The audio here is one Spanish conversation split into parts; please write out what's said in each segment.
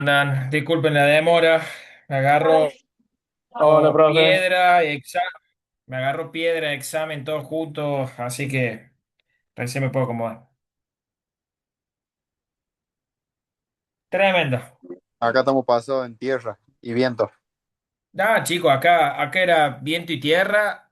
Andan, disculpen la demora, me agarro Hola, profe. piedra, me agarro piedra, examen, todos juntos, así que recién me puedo acomodar. Tremendo. Acá estamos pasados en tierra y viento. Nada, chicos, acá era viento y tierra.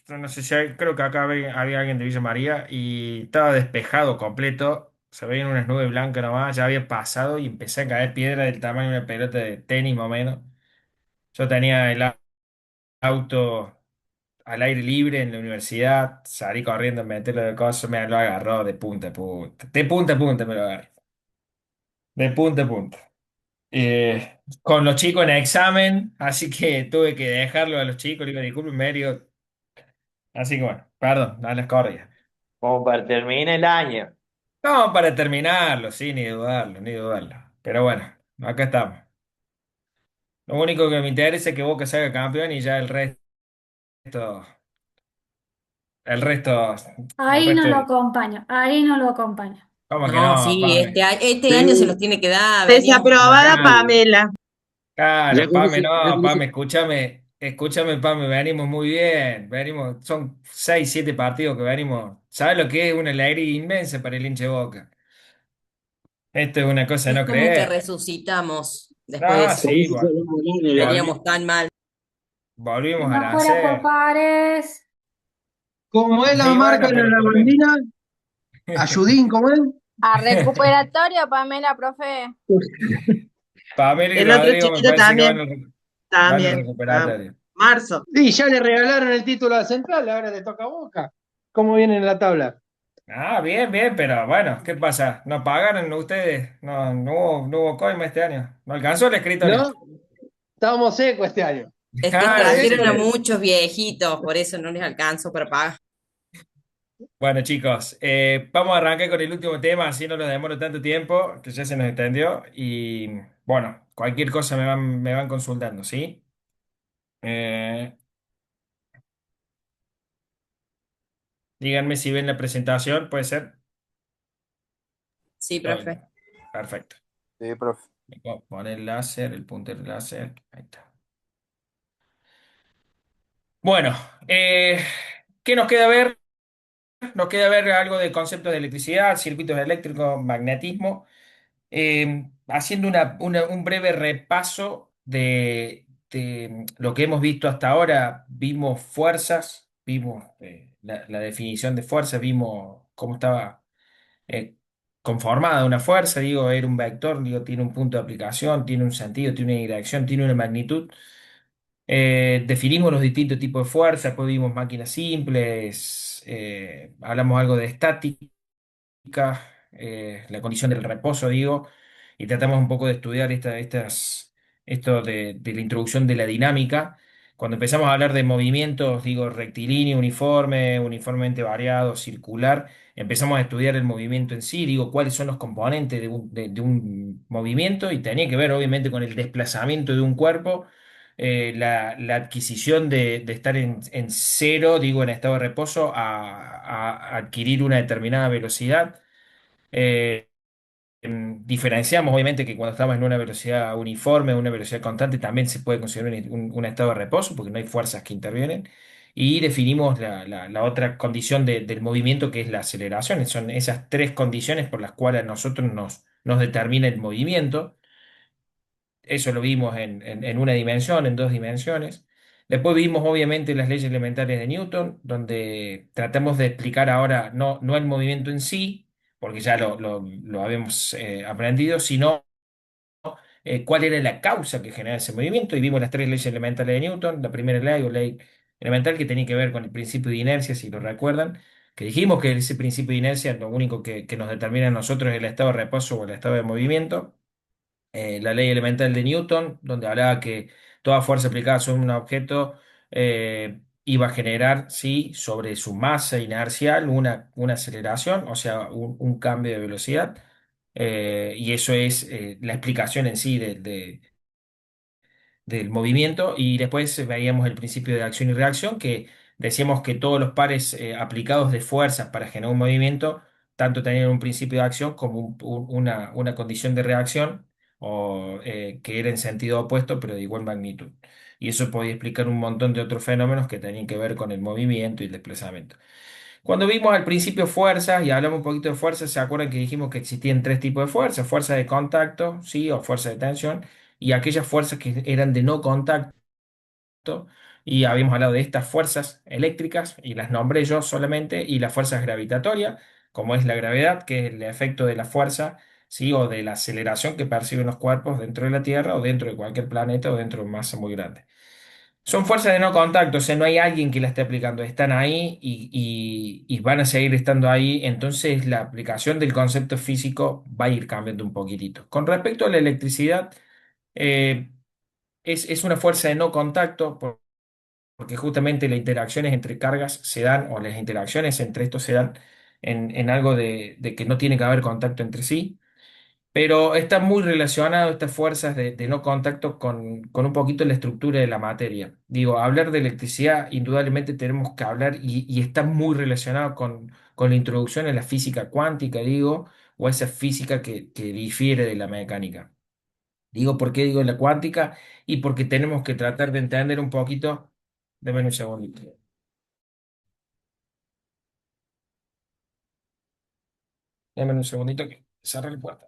Yo no sé si creo que acá había alguien de Villa María y estaba despejado completo. Se veían unas nubes blancas nomás, ya había pasado y empecé a caer piedra del tamaño de una pelota de tenis más o menos. Yo tenía el auto al aire libre en la universidad, salí corriendo a meterlo de cosas, me lo agarró de punta a punta. De punta a punta me lo agarró. De punta a punta. Con los chicos en examen, así que tuve que dejarlo a los chicos, le digo, disculpen, medio. Así que bueno, perdón, a las corridas. Como para terminar el año. No, para terminarlo, sí, ni dudarlo, ni dudarlo. Pero bueno, acá estamos. Lo único que me interesa es que Boca salga campeón y ya el resto, el Ahí no resto lo del. acompaño, ahí no lo acompaño. ¿Cómo que No, no, sí, Pame? este Sí, año se los tiene que dar. Veníamos Desaprobada mal. Pamela. ya Claro, Pame, conoce, ya no, conoce. Pame, escúchame, Pame, venimos muy bien, venimos, son 6, 7 partidos que venimos, ¿sabes lo que es una alegría inmensa para el hincha de Boca? Esto es una cosa de Es no como que creer. resucitamos después de Ah, eso. Por sí, eso se llama el año ya. Veníamos tan mal. volvimos a No fuera por nacer, pares. Como él la y marca bueno, en pero la por lo menos. bandera, Ayudín, como él. A recuperatorio, Pamela, profe. Pamela y El otro Rodrigo me chiquito parece que van también, al, van al también. recuperatorio. Marzo. Y ya le regalaron el título a Central, ahora le toca a Boca. ¿Cómo viene en la tabla? Ah, bien, bien, pero bueno, ¿qué pasa? ¿No pagaron ustedes? No hubo coima este año. ¿No alcanzó el escritorio? ¿No? Estábamos secos este año. Es que Claro, Estábamos trajeron secos. a ese. muchos viejitos, por eso no les alcanzó para pagar. Bueno, chicos, vamos a arrancar con el último tema, así no nos demoro tanto tiempo, que ya se nos extendió. Y bueno, cualquier cosa me van consultando, ¿sí? Eh, díganme si ven la presentación, puede ser. Sí, Todo bien. profe. Perfecto. Sí, profe. Voy a poner el láser, el puntero láser. Ahí está. Bueno, eh, ¿qué nos queda ver? Nos queda ver algo de conceptos de electricidad, circuitos eléctricos, magnetismo. Haciendo un breve repaso de lo que hemos visto hasta ahora, vimos fuerzas, vimos la definición de fuerza, vimos cómo estaba eh, conformada una fuerza, digo, era un vector, digo, tiene un punto de aplicación, tiene un sentido, tiene una dirección, tiene una magnitud. Definimos los distintos tipos de fuerza, después vimos máquinas simples, hablamos algo de estática, la condición del reposo, digo, y tratamos un poco de estudiar esto de la introducción de la dinámica. Cuando empezamos a hablar de movimientos, digo, rectilíneo, uniforme, uniformemente variado, circular, empezamos a estudiar el movimiento en sí, digo, cuáles son los componentes de un movimiento y tenía que ver, obviamente, con el desplazamiento de un cuerpo. La adquisición de estar en cero, digo, en estado de reposo, a adquirir una determinada velocidad. Eh, Diferenciamos, obviamente, que cuando estamos en una velocidad uniforme, una velocidad constante, también se puede considerar un estado de reposo, porque no hay fuerzas que intervienen. Y definimos la otra condición del movimiento, que es la aceleración. Son esas tres condiciones por las cuales a nosotros nos determina el movimiento. Eso lo vimos en una dimensión, en dos dimensiones. Después vimos obviamente las leyes elementales de Newton, donde tratamos de explicar ahora no el movimiento en sí, porque ya lo habíamos aprendido, sino cuál era la causa que genera ese movimiento. Y vimos las tres leyes elementales de Newton. La primera ley o ley elemental que tenía que ver con el principio de inercia, si lo recuerdan, que dijimos que ese principio de inercia lo único que nos determina a nosotros es el estado de reposo o el estado de movimiento. La ley elemental de Newton, donde hablaba que toda fuerza aplicada sobre un objeto iba a generar, sí, sobre su masa inercial una aceleración, o sea, un cambio de velocidad. Y eso es la explicación en sí del movimiento. Y después veíamos el principio de acción y reacción, que decíamos que todos los pares aplicados de fuerzas para generar un movimiento, tanto tenían un principio de acción como una condición de reacción. o que era en sentido opuesto, pero de igual magnitud. Y eso podía explicar un montón de otros fenómenos que tenían que ver con el movimiento y el desplazamiento. Cuando vimos al principio fuerzas y hablamos un poquito de fuerzas, ¿se acuerdan que dijimos que existían tres tipos de fuerzas? Fuerza de contacto, sí, o fuerza de tensión, y aquellas fuerzas que eran de no contacto, y habíamos hablado de estas fuerzas eléctricas, y las nombré yo solamente, y las fuerzas gravitatorias, como es la gravedad, que es el efecto de la fuerza, sí, o de la aceleración que perciben los cuerpos dentro de la Tierra, o dentro de cualquier planeta, o dentro de masa muy grande. Son fuerzas de no contacto, o sea, no hay alguien que la esté aplicando, están ahí y van a seguir estando ahí, entonces la aplicación del concepto físico va a ir cambiando un poquitito. Con respecto a la electricidad, eh, es una fuerza de no contacto porque justamente las interacciones entre cargas se dan, o las interacciones entre estos se dan en algo de que no tiene que haber contacto entre sí. Pero está muy relacionado estas fuerzas de no contacto con un poquito la estructura de la materia. Digo, hablar de electricidad, indudablemente tenemos que hablar y está muy relacionado con la introducción a la física cuántica, digo, o esa física que difiere de la mecánica. Digo, ¿por qué digo la cuántica? Y porque tenemos que tratar de entender un poquito. Deme un segundito. Deme un segundito que cerré la puerta.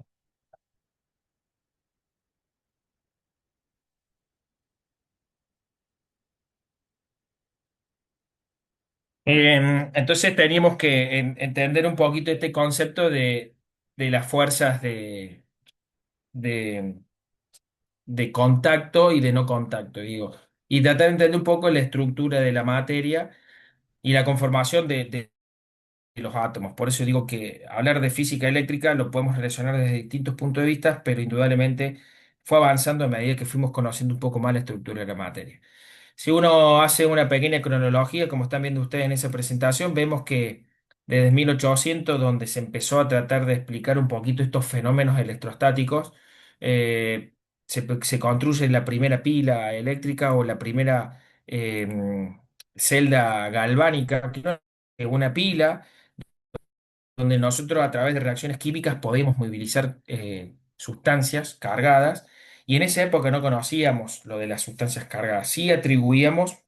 Entonces teníamos que entender un poquito este concepto de las fuerzas de, de contacto y de no contacto, digo, y tratar de entender un poco la estructura de la materia y la conformación de los átomos. Por eso digo que hablar de física eléctrica lo podemos relacionar desde distintos puntos de vista, pero indudablemente fue avanzando a medida que fuimos conociendo un poco más la estructura de la materia. Si uno hace una pequeña cronología, como están viendo ustedes en esa presentación, vemos que desde 1800, donde se empezó a tratar de explicar un poquito estos fenómenos electrostáticos, eh, se construye la primera pila eléctrica o la primera celda galvánica, que no es una pila donde nosotros a través de reacciones químicas podemos movilizar sustancias cargadas, y en esa época no conocíamos lo de las sustancias cargadas, sí atribuíamos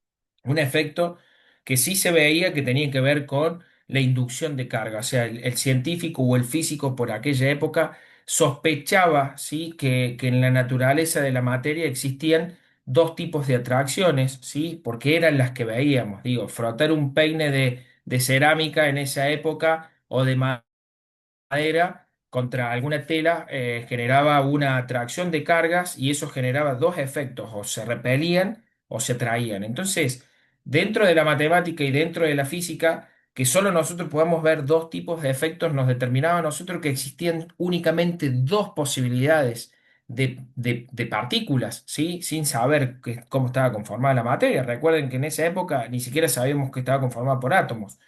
un efecto que sí se veía que tenía que ver con la inducción de carga, o sea, el científico o el físico por aquella época sospechaba, ¿sí?, que en la naturaleza de la materia existían dos tipos de atracciones, ¿sí?, porque eran las que veíamos, digo, frotar un peine de cerámica en esa época o de madera contra alguna tela generaba una atracción de cargas, y eso generaba dos efectos: o se repelían o se atraían. Entonces, dentro de la matemática y dentro de la física, que solo nosotros podamos ver dos tipos de efectos nos determinaba a nosotros que existían únicamente dos posibilidades de partículas, ¿sí? Sin saber cómo estaba conformada la materia. Recuerden que en esa época ni siquiera sabíamos que estaba conformada por átomos.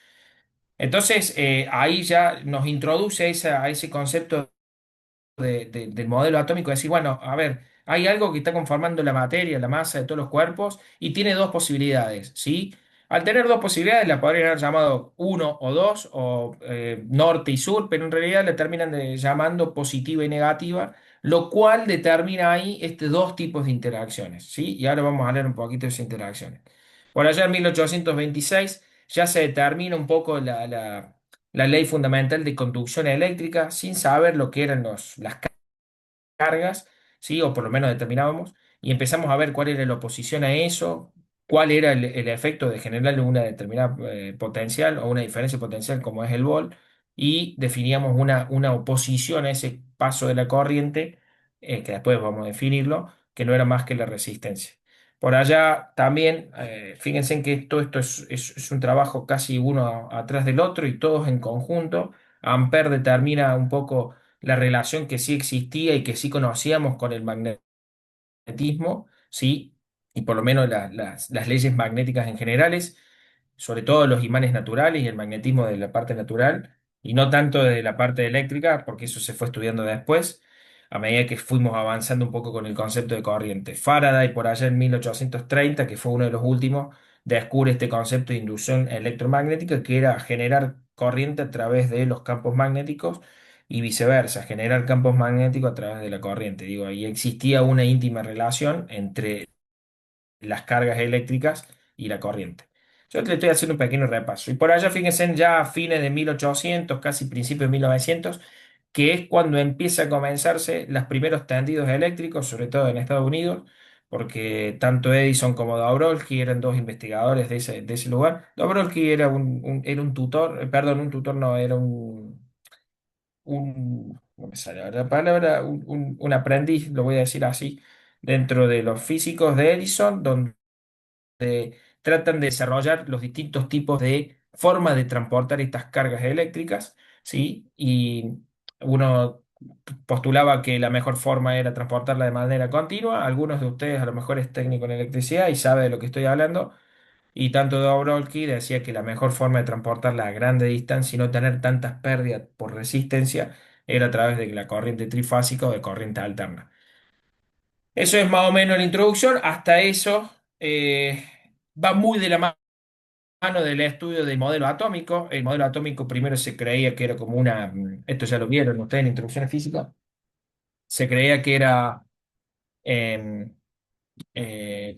Entonces, ahí ya nos introduce a ese concepto del modelo atómico, decir, bueno, a ver, hay algo que está conformando la materia, la masa de todos los cuerpos, y tiene dos posibilidades, ¿sí? Al tener dos posibilidades, la podrían haber llamado uno o dos, o norte y sur, pero en realidad la terminan llamando positiva y negativa, lo cual determina ahí dos tipos de interacciones, ¿sí? Y ahora vamos a hablar un poquito de esas interacciones. Por allá en 1826 ya se determina un poco la ley fundamental de conducción eléctrica, sin saber lo que eran las cargas, ¿sí? O por lo menos determinábamos, y empezamos a ver cuál era la oposición a eso, cuál era el efecto de generarle una determinada potencial o una diferencia potencial como es el volt, y definíamos una oposición a ese paso de la corriente, que después vamos a definirlo, que no era más que la resistencia. Por allá también, fíjense en que todo esto es un trabajo casi uno atrás del otro y todos en conjunto. Ampère determina un poco la relación que sí existía y que sí conocíamos con el magnetismo, ¿sí? Y por lo menos las leyes magnéticas en generales, sobre todo los imanes naturales y el magnetismo de la parte natural, y no tanto de la parte eléctrica, porque eso se fue estudiando después, a medida que fuimos avanzando un poco con el concepto de corriente. Faraday, por allá en 1830, que fue uno de los últimos, descubre este concepto de inducción electromagnética, que era generar corriente a través de los campos magnéticos, y viceversa, generar campos magnéticos a través de la corriente. Digo, ahí existía una íntima relación entre las cargas eléctricas y la corriente. Yo le estoy haciendo un pequeño repaso. Y por allá, fíjense, ya a fines de 1800, casi principios de 1900, que es cuando empieza a comenzarse los primeros tendidos eléctricos, sobre todo en Estados Unidos, porque tanto Edison como Dobrowski eran dos investigadores de ese lugar. Dobrowski era era un tutor, perdón, un tutor no, era no me sale ahora la palabra, un aprendiz, lo voy a decir así, dentro de los físicos de Edison, donde tratan de desarrollar los distintos tipos de formas de transportar estas cargas eléctricas, ¿sí? Y uno postulaba que la mejor forma era transportarla de manera continua. Algunos de ustedes a lo mejor es técnico en electricidad y sabe de lo que estoy hablando. Y tanto Dobrowski decía que la mejor forma de transportarla a grande distancia y no tener tantas pérdidas por resistencia era a través de la corriente trifásica o de corriente alterna. Eso es más o menos la introducción. Hasta eso va muy de la mano del estudio del modelo atómico. El modelo atómico primero se creía que era como esto ya lo vieron ustedes en introducción a física, se creía que era em,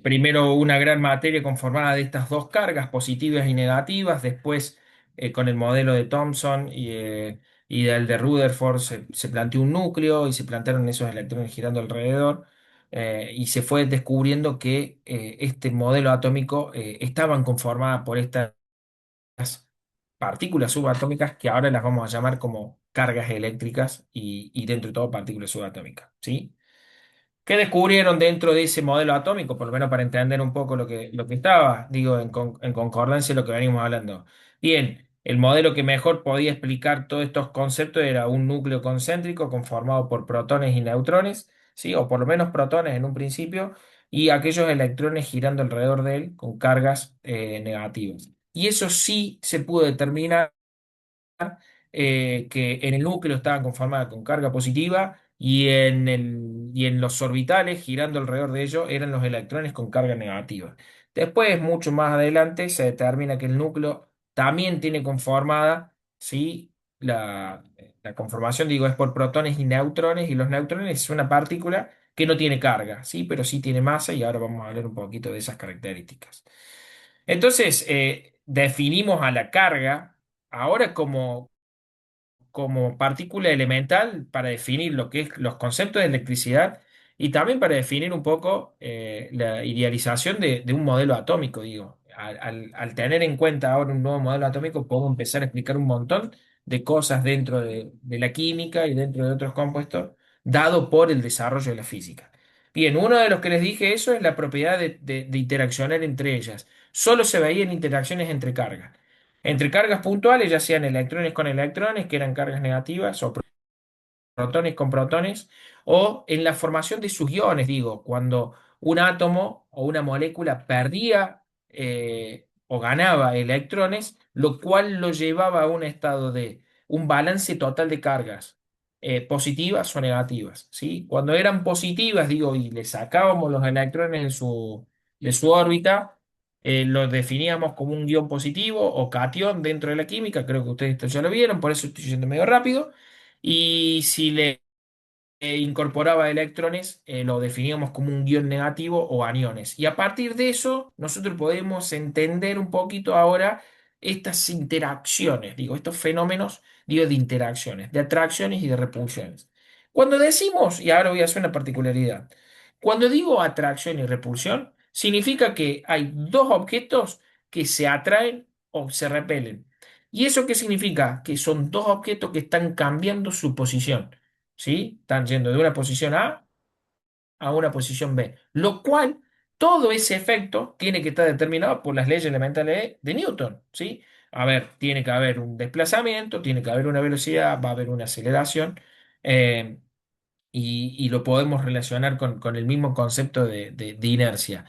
primero una gran materia conformada de estas dos cargas, positivas y negativas. Después, con el modelo de Thomson y del de Rutherford, se planteó un núcleo y se plantearon esos electrones girando alrededor. Y se fue descubriendo que este modelo atómico estaban conformadas por estas partículas subatómicas que ahora las vamos a llamar como cargas eléctricas y dentro de todo partículas subatómicas, ¿sí? ¿Qué descubrieron dentro de ese modelo atómico? Por lo menos para entender un poco lo que estaba, digo, en concordancia de lo que venimos hablando. Bien, el modelo que mejor podía explicar todos estos conceptos era un núcleo concéntrico conformado por protones y neutrones, ¿sí? O por lo menos protones en un principio, y aquellos electrones girando alrededor de él con cargas negativas. Y eso sí se pudo determinar que en el núcleo estaban conformadas con carga positiva y en los orbitales, girando alrededor de ellos, eran los electrones con carga negativa. Después, mucho más adelante, se determina que el núcleo también tiene conformada, ¿sí? La conformación, digo, es por protones y neutrones, y los neutrones es una partícula que no tiene carga, ¿sí? Pero sí tiene masa, y ahora vamos a hablar un poquito de esas características. Entonces, definimos a la carga ahora como partícula elemental para definir lo que es los conceptos de electricidad y también para definir un poco la idealización de un modelo atómico, digo. Al tener en cuenta ahora un nuevo modelo atómico, puedo empezar a explicar un montón de cosas dentro de la química y dentro de otros compuestos, dado por el desarrollo de la física. Bien, uno de los que les dije eso es la propiedad de interaccionar entre ellas. Solo se veían interacciones entre cargas. Entre cargas puntuales, ya sean electrones con electrones, que eran cargas negativas, o protones con protones, o en la formación de sus iones, digo, cuando un átomo o una molécula perdía o ganaba electrones, lo cual lo llevaba a un estado de un balance total de cargas, positivas o negativas, ¿sí? Cuando eran positivas, digo, y le sacábamos los electrones de su órbita, lo definíamos como un ion positivo o cation dentro de la química, creo que ustedes esto ya lo vieron, por eso estoy yendo medio rápido. Y si le incorporaba electrones, lo definíamos como un guión negativo o aniones. Y a partir de eso, nosotros podemos entender un poquito ahora estas interacciones, digo, estos fenómenos, digo, de interacciones, de atracciones y de repulsiones. Cuando decimos, y ahora voy a hacer una particularidad, cuando digo atracción y repulsión, significa que hay dos objetos que se atraen o se repelen. ¿Y eso qué significa? Que son dos objetos que están cambiando su posición. ¿Sí? Están yendo de una posición a una posición B, lo cual todo ese efecto tiene que estar determinado por las leyes elementales de Newton, ¿sí? A ver, tiene que haber un desplazamiento, tiene que haber una velocidad, va a haber una aceleración, eh, y lo podemos relacionar con el mismo concepto de inercia.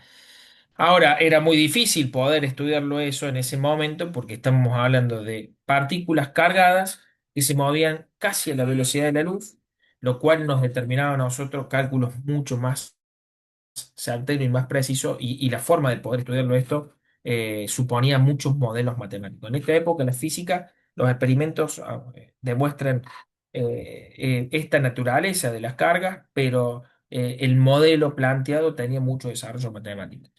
Ahora, era muy difícil poder estudiarlo eso en ese momento porque estamos hablando de partículas cargadas que se movían casi a la velocidad de la luz, lo cual nos determinaba a nosotros cálculos mucho más certeros y más precisos, y la forma de poder estudiarlo esto suponía muchos modelos matemáticos. En esta época, la física, los experimentos demuestran esta naturaleza de las cargas, pero el modelo planteado tenía mucho desarrollo matemático.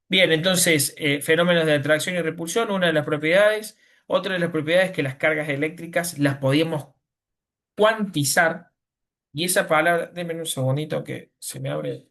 Bien, entonces, fenómenos de atracción y repulsión, una de las propiedades. Otra de las propiedades es que las cargas eléctricas las podíamos cuantizar. Y esa palabra, denme un segundito que se me abre.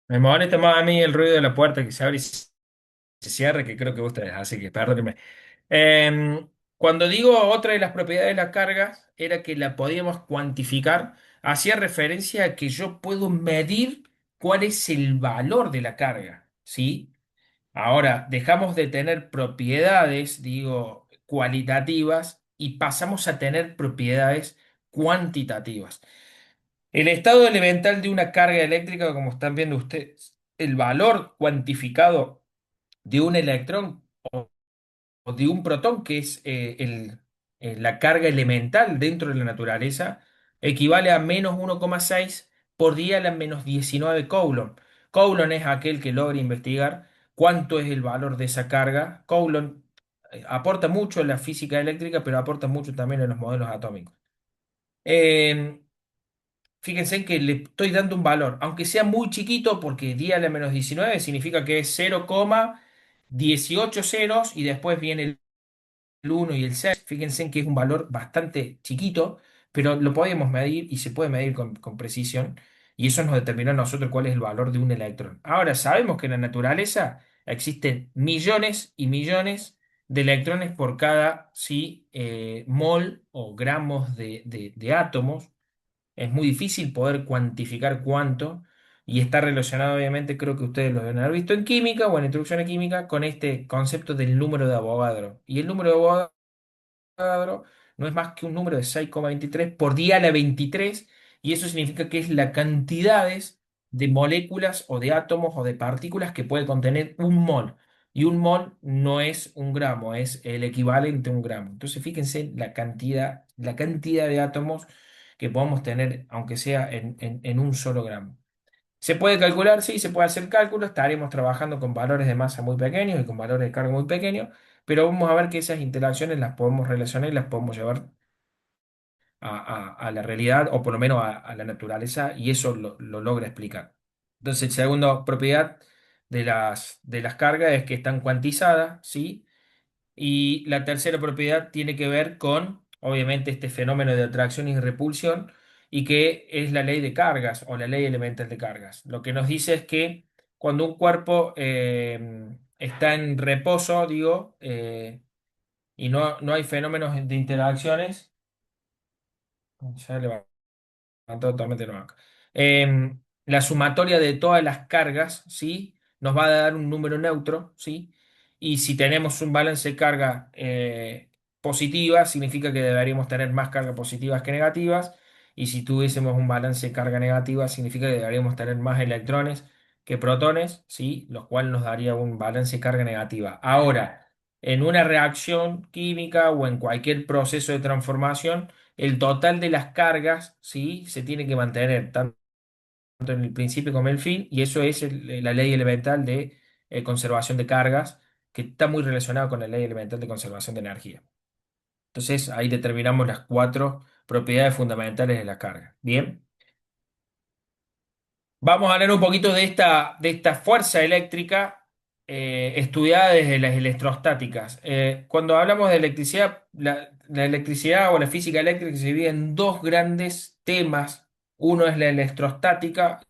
Me molesta más a mí el ruido de la puerta que se abre y se cierra, que creo que ustedes, así que perdónenme. Cuando digo otra de las propiedades de las cargas, era que la podíamos cuantificar, hacía referencia a que yo puedo medir cuál es el valor de la carga, ¿sí? Ahora, dejamos de tener propiedades, digo, cualitativas y pasamos a tener propiedades cuantitativas. El estado elemental de una carga eléctrica, como están viendo ustedes, el valor cuantificado de un electrón o de un protón, que es la carga elemental dentro de la naturaleza, equivale a -1,6 por día a la -19 Coulomb. Coulomb es aquel que logra investigar cuánto es el valor de esa carga. Coulomb aporta mucho en la física eléctrica, pero aporta mucho también en los modelos atómicos. Eh, Fíjense en que le estoy dando un valor, aunque sea muy chiquito, porque día a la -19 significa que es 0,18 ceros y después viene el 1 y el 6. Fíjense en que es un valor bastante chiquito, pero lo podemos medir y se puede medir con precisión, y eso nos determina a nosotros cuál es el valor de un electrón. Ahora, sabemos que en la naturaleza existen millones y millones de electrones por cada sí, mol o gramos de átomos. Es muy difícil poder cuantificar cuánto, y está relacionado, obviamente, creo que ustedes lo deben haber visto en química o en introducción a química, con este concepto del número de Avogadro. Y el número de Avogadro no es más que un número de 6,23 por día a la 23, y eso significa que es la cantidades de moléculas o de átomos o de partículas que puede contener un mol. Y un mol no es un gramo, es el equivalente a un gramo. Entonces, fíjense la cantidad de átomos que podamos tener, aunque sea en un solo gramo. ¿Se puede calcular? Sí, se puede hacer cálculo. Estaremos trabajando con valores de masa muy pequeños y con valores de carga muy pequeños, pero vamos a ver que esas interacciones las podemos relacionar y las podemos llevar a la realidad, o por lo menos a la naturaleza, y eso lo logra explicar. Entonces, segunda propiedad de las cargas es que están cuantizadas, ¿sí? Y la tercera propiedad tiene que ver con, obviamente, este fenómeno de atracción y repulsión, y que es la ley de cargas o la ley elemental de cargas. Lo que nos dice es que cuando un cuerpo está en reposo, digo, y no hay fenómenos de interacciones, ya le totalmente no acá. La sumatoria de todas las cargas, ¿sí? Nos va a dar un número neutro, ¿sí? Y si tenemos un balance de carga positiva, significa que deberíamos tener más cargas positivas que negativas. Y si tuviésemos un balance de carga negativa, significa que deberíamos tener más electrones que protones, ¿sí? Lo cual nos daría un balance de carga negativa. Ahora, en una reacción química o en cualquier proceso de transformación, el total de las cargas, ¿sí? Se tiene que mantener tanto en el principio como en el fin, y eso es la ley elemental de conservación de cargas, que está muy relacionado con la ley elemental de conservación de energía. Entonces, ahí determinamos las cuatro propiedades fundamentales de la carga. Bien, vamos a hablar un poquito de esta fuerza eléctrica estudiada desde las electrostáticas. Cuando hablamos de electricidad, la electricidad o la física eléctrica se divide en dos grandes temas. Uno es la electrostática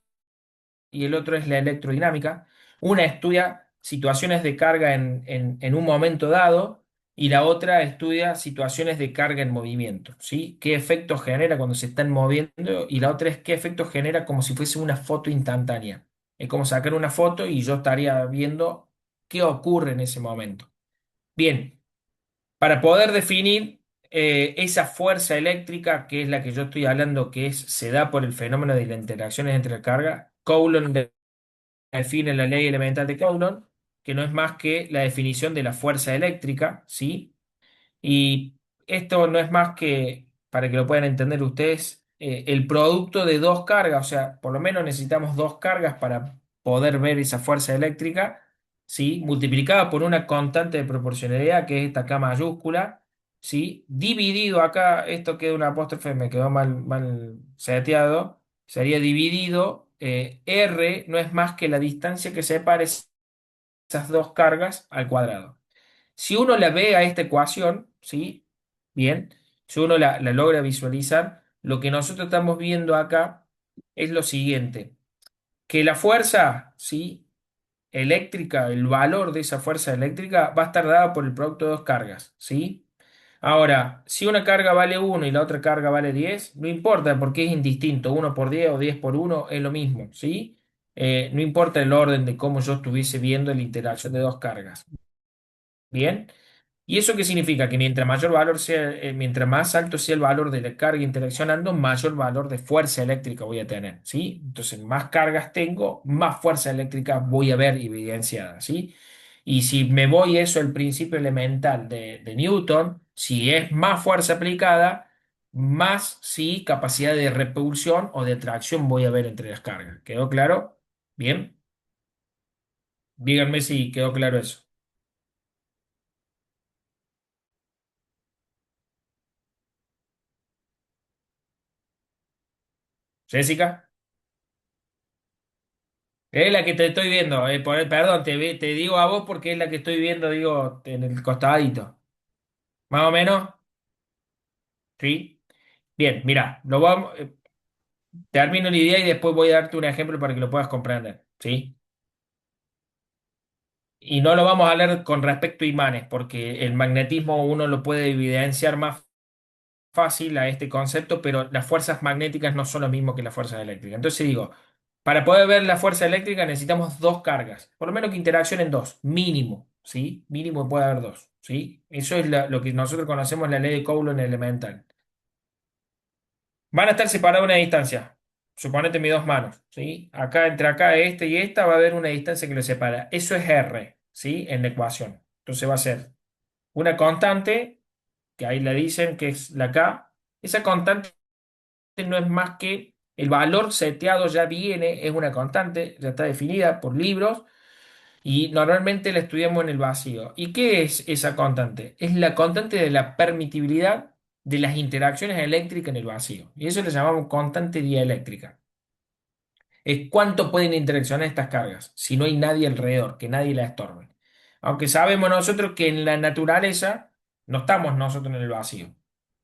y el otro es la electrodinámica. Una estudia situaciones de carga en un momento dado, y la otra estudia situaciones de carga en movimiento, ¿sí? ¿Qué efectos genera cuando se están moviendo? Y la otra es qué efectos genera como si fuese una foto instantánea. Es como sacar una foto y yo estaría viendo qué ocurre en ese momento. Bien, para poder definir esa fuerza eléctrica, que es la que yo estoy hablando, se da por el fenómeno de las interacciones entre carga. Coulomb define la ley elemental de Coulomb, que no es más que la definición de la fuerza eléctrica, ¿sí? Y esto no es más que, para que lo puedan entender ustedes, el producto de dos cargas, o sea, por lo menos necesitamos dos cargas para poder ver esa fuerza eléctrica, ¿sí? Multiplicada por una constante de proporcionalidad, que es esta K mayúscula, ¿sí? Dividido acá, esto queda una apóstrofe, me quedó mal seteado, sería dividido, R no es más que la distancia que separa esas dos cargas al cuadrado. Si uno la ve a esta ecuación, ¿sí? Bien, si uno la logra visualizar, lo que nosotros estamos viendo acá es lo siguiente, que la fuerza, ¿sí? Eléctrica, el valor de esa fuerza eléctrica va a estar dada por el producto de dos cargas, ¿sí? Ahora, si una carga vale 1 y la otra carga vale 10, no importa porque es indistinto, 1 por 10 o 10 por 1 es lo mismo, ¿sí? No importa el orden de cómo yo estuviese viendo la interacción de dos cargas. Bien. ¿Y eso qué significa? Que mientras mayor valor sea, mientras más alto sea el valor de la carga interaccionando, mayor valor de fuerza eléctrica voy a tener, ¿sí? Entonces, más cargas tengo, más fuerza eléctrica voy a ver evidenciada, ¿sí? Y si me voy eso el principio elemental de Newton, si es más fuerza aplicada, más sí capacidad de repulsión o de atracción voy a ver entre las cargas. ¿Quedó claro? Bien. Díganme si quedó claro eso. Jessica. Es la que te estoy viendo, perdón, te digo a vos porque es la que estoy viendo, digo, en el costadito. Más o menos, ¿sí? Bien, mira, termino la idea y después voy a darte un ejemplo para que lo puedas comprender, ¿sí? Y no lo vamos a hablar con respecto a imanes, porque el magnetismo uno lo puede evidenciar más fácil a este concepto, pero las fuerzas magnéticas no son lo mismo que las fuerzas eléctricas. Entonces digo, para poder ver la fuerza eléctrica necesitamos dos cargas, por lo menos que interaccionen dos, mínimo, ¿sí? Mínimo puede haber dos, ¿sí? Eso es lo que nosotros conocemos la ley de Coulomb elemental. Van a estar separados una distancia, suponete mis dos manos, ¿sí? Acá, entre acá, este y esta, va a haber una distancia que los separa. Eso es R, ¿sí? En la ecuación. Entonces va a ser una constante, que ahí le dicen que es la K. Esa constante no es más que el valor seteado ya viene, es una constante, ya está definida por libros y normalmente la estudiamos en el vacío. ¿Y qué es esa constante? Es la constante de la permitibilidad de las interacciones eléctricas en el vacío. Y eso le llamamos constante dieléctrica. Es cuánto pueden interaccionar estas cargas si no hay nadie alrededor, que nadie la estorbe. Aunque sabemos nosotros que en la naturaleza no estamos nosotros en el vacío.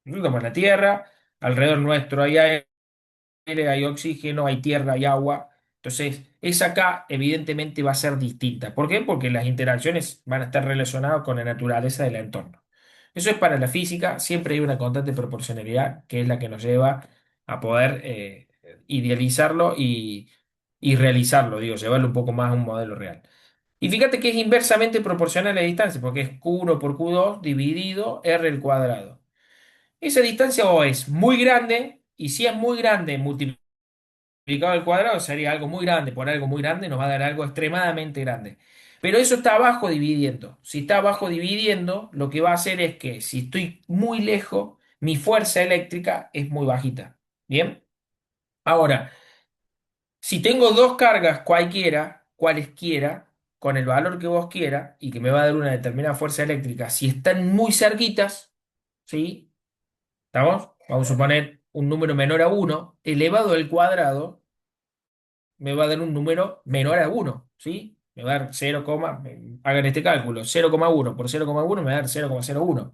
Nosotros estamos en la Tierra, alrededor nuestro hay aire, hay oxígeno, hay tierra, hay agua. Entonces, esa acá evidentemente va a ser distinta. ¿Por qué? Porque las interacciones van a estar relacionadas con la naturaleza del entorno. Eso es para la física, siempre hay una constante proporcionalidad que es la que nos lleva a poder idealizarlo y realizarlo, digo, llevarlo un poco más a un modelo real. Y fíjate que es inversamente proporcional a la distancia, porque es Q1 por Q2 dividido R al cuadrado. Esa distancia o es muy grande, y si es muy grande, multiplicado al cuadrado sería algo muy grande por algo muy grande, nos va a dar algo extremadamente grande. Pero eso está abajo dividiendo. Si está abajo dividiendo, lo que va a hacer es que si estoy muy lejos, mi fuerza eléctrica es muy bajita. ¿Bien? Ahora, si tengo dos cargas cualquiera, cualesquiera, con el valor que vos quieras y que me va a dar una determinada fuerza eléctrica, si están muy cerquitas, ¿sí? ¿Estamos? Vamos a suponer un número menor a uno elevado al cuadrado me va a dar un número menor a uno, ¿sí? Me va a dar hagan este cálculo, 0,1 por 0,1 me va a dar 0,01.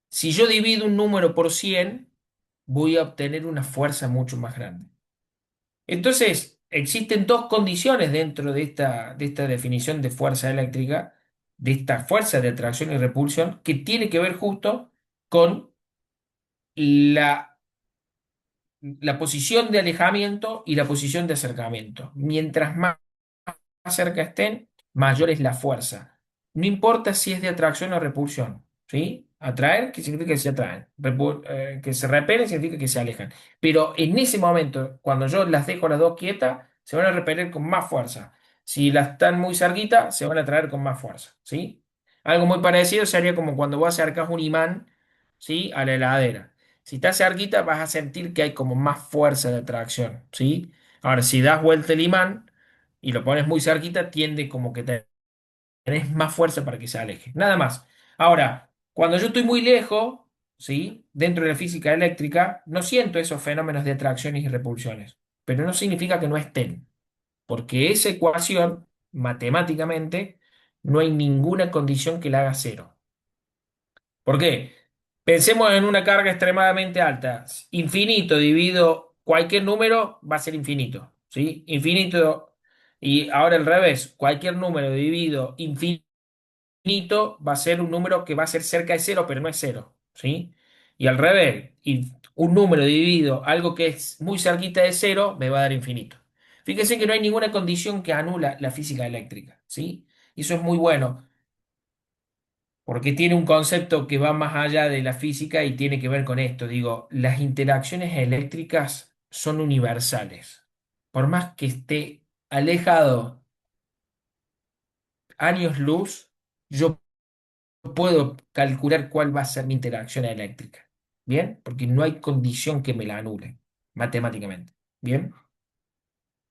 Si yo divido un número por 100 voy a obtener una fuerza mucho más grande. Entonces, existen dos condiciones dentro de esta definición de fuerza eléctrica, de esta fuerza de atracción y repulsión, que tiene que ver justo con la la posición de alejamiento y la posición de acercamiento. Mientras más cerca estén, mayor es la fuerza. No importa si es de atracción o repulsión, ¿sí? Atraer, que significa que se atraen. Que se repelen, significa que se alejan. Pero en ese momento, cuando yo las dejo las dos quietas, se van a repeler con más fuerza. Si las están muy cerquita, se van a atraer con más fuerza, ¿sí? Algo muy parecido sería como cuando vos acercas un imán, ¿sí? A la heladera. Si estás cerquita, vas a sentir que hay como más fuerza de atracción, ¿sí? Ahora, si das vuelta el imán y lo pones muy cerquita, tiende como que tenés más fuerza para que se aleje. Nada más. Ahora, cuando yo estoy muy lejos, ¿sí? Dentro de la física eléctrica, no siento esos fenómenos de atracciones y repulsiones, pero no significa que no estén, porque esa ecuación, matemáticamente, no hay ninguna condición que la haga cero. ¿Por qué? Pensemos en una carga extremadamente alta. Infinito dividido cualquier número va a ser infinito, ¿sí? Infinito. Y ahora al revés, cualquier número dividido infinito va a ser un número que va a ser cerca de cero, pero no es cero, ¿sí? Y al revés, y un número dividido, algo que es muy cerquita de cero, me va a dar infinito. Fíjense que no hay ninguna condición que anula la física eléctrica, ¿sí? Y eso es muy bueno, porque tiene un concepto que va más allá de la física y tiene que ver con esto. Digo, las interacciones eléctricas son universales. Por más que esté alejado años luz, yo puedo calcular cuál va a ser mi interacción eléctrica. ¿Bien? Porque no hay condición que me la anule matemáticamente. ¿Bien?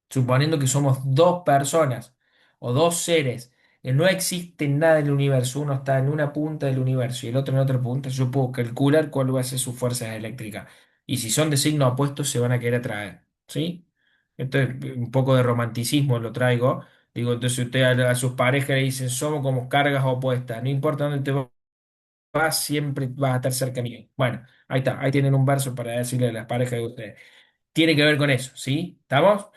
Suponiendo que somos dos personas o dos seres que no existe nada en el universo, uno está en una punta del universo y el otro en otra punta, yo puedo calcular cuál va a ser su fuerza eléctrica. Y si son de signo opuesto, se van a querer atraer. ¿Sí? Entonces, un poco de romanticismo lo traigo. Digo, entonces usted a sus parejas le dicen, somos como cargas opuestas, no importa dónde te vas, siempre vas a estar cerca mío. Bueno, ahí está, ahí tienen un verso para decirle a las parejas de ustedes. Tiene que ver con eso, ¿sí? ¿Estamos?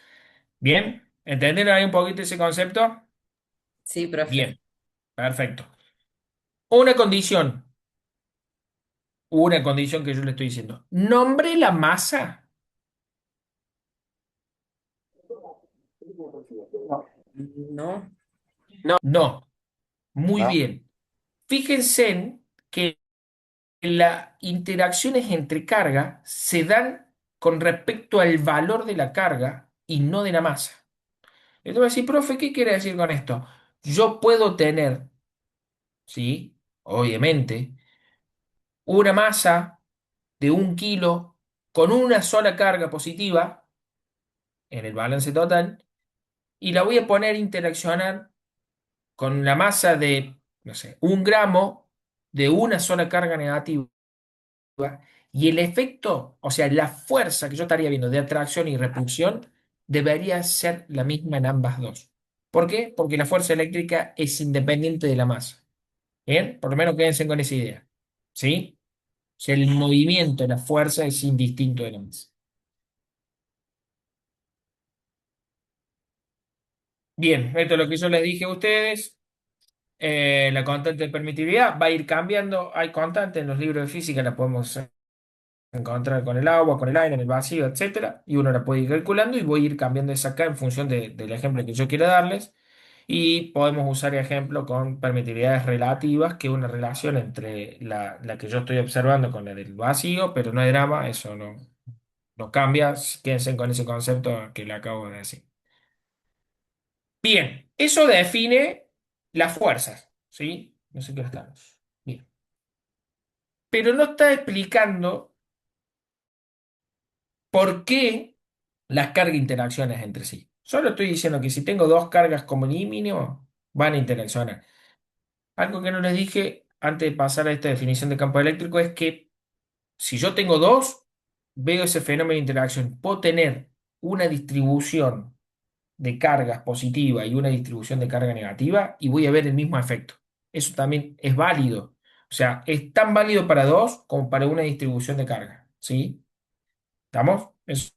¿Bien? ¿Entendieron ahí un poquito ese concepto? Sí, profe. Bien, perfecto. Una condición que yo le estoy diciendo. Nombre la masa. No. No, muy ¿no? bien. Fíjense en que las interacciones entre carga se dan con respecto al valor de la carga y no de la masa. Entonces, voy a decir, profe, ¿qué quiere decir con esto? Yo puedo tener, sí, obviamente, una masa de 1 kilo con una sola carga positiva en el balance total y la voy a poner a interaccionar con la masa de, no sé, 1 gramo de una sola carga negativa. Y el efecto, o sea, la fuerza que yo estaría viendo de atracción y repulsión debería ser la misma en ambas dos. ¿Por qué? Porque la fuerza eléctrica es independiente de la masa. ¿Bien? Por lo menos quédense con esa idea. ¿Sí? O sea, el movimiento, la fuerza es indistinto de la masa. Bien, esto es lo que yo les dije a ustedes. La constante de permitividad va a ir cambiando. Hay constantes en los libros de física, la podemos encontrar con el agua, con el aire, en el vacío, etcétera. Y uno la puede ir calculando y voy a ir cambiando esa acá en función del ejemplo que yo quiera darles. Y podemos usar ejemplo con permitividades relativas, que es una relación entre la que yo estoy observando con la del vacío, pero no hay drama, eso no cambia. Quédense con ese concepto que le acabo de decir. Bien, eso define las fuerzas, ¿sí? No sé qué estamos. Bien. Pero no está explicando por qué las cargas interacciones entre sí. Solo estoy diciendo que si tengo dos cargas como mínimo, van a interaccionar. Algo que no les dije antes de pasar a esta definición de campo eléctrico es que si yo tengo dos, veo ese fenómeno de interacción. Puedo tener una distribución de cargas positiva y una distribución de carga negativa y voy a ver el mismo efecto. Eso también es válido. O sea, es tan válido para dos como para una distribución de carga. ¿Sí? ¿Estamos? Eso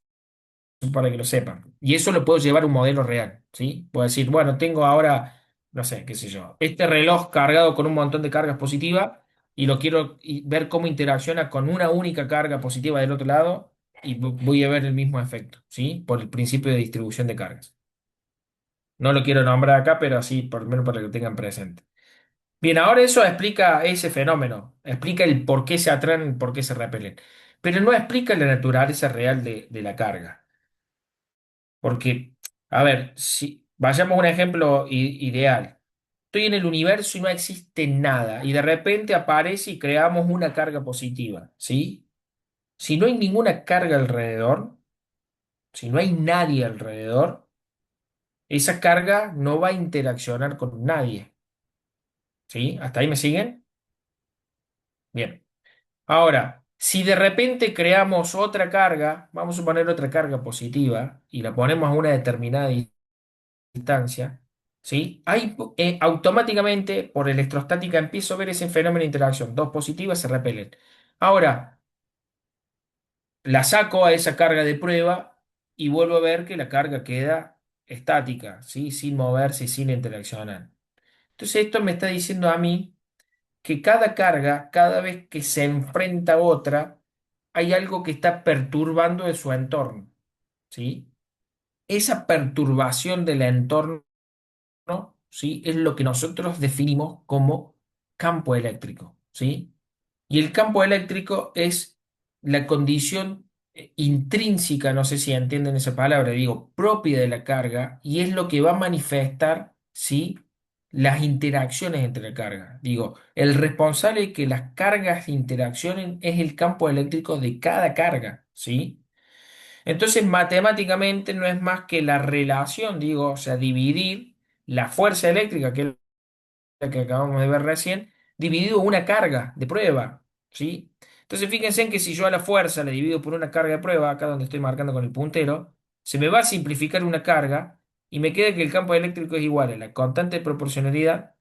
para que lo sepan. Y eso lo puedo llevar a un modelo real. ¿Sí? Puedo decir, bueno, tengo ahora, no sé, qué sé yo, este reloj cargado con un montón de cargas positivas y lo quiero ver cómo interacciona con una única carga positiva del otro lado y voy a ver el mismo efecto. ¿Sí? Por el principio de distribución de cargas. No lo quiero nombrar acá, pero así, por lo menos para que lo tengan presente. Bien, ahora eso explica ese fenómeno, explica el por qué se atraen, por qué se repelen, pero no explica la naturaleza real de la carga. Porque, a ver, si vayamos a un ejemplo ideal. Estoy en el universo y no existe nada, y de repente aparece y creamos una carga positiva, ¿sí? Si no hay ninguna carga alrededor, si no hay nadie alrededor, esa carga no va a interaccionar con nadie, ¿sí? ¿Hasta ahí me siguen? Bien. Ahora, si de repente creamos otra carga, vamos a poner otra carga positiva y la ponemos a una determinada distancia, ¿sí? Ahí automáticamente por electrostática empiezo a ver ese fenómeno de interacción. Dos positivas se repelen. Ahora, la saco a esa carga de prueba y vuelvo a ver que la carga queda estática, ¿sí? Sin moverse y sin interaccionar. Entonces esto me está diciendo a mí que cada carga, cada vez que se enfrenta a otra, hay algo que está perturbando de su entorno, ¿sí? Esa perturbación del entorno, ¿sí? Es lo que nosotros definimos como campo eléctrico, ¿sí? Y el campo eléctrico es la condición intrínseca, no sé si entienden esa palabra, digo, propia de la carga, y es lo que va a manifestar, ¿sí? Las interacciones entre la carga. Digo, el responsable de que las cargas interaccionen es el campo eléctrico de cada carga, ¿sí? Entonces, matemáticamente no es más que la relación, digo, o sea, dividir la fuerza eléctrica, que es la que acabamos de ver recién, dividido una carga de prueba, ¿sí? Entonces, fíjense en que si yo a la fuerza le divido por una carga de prueba, acá donde estoy marcando con el puntero, se me va a simplificar una carga y me queda que el campo eléctrico es igual a la constante de proporcionalidad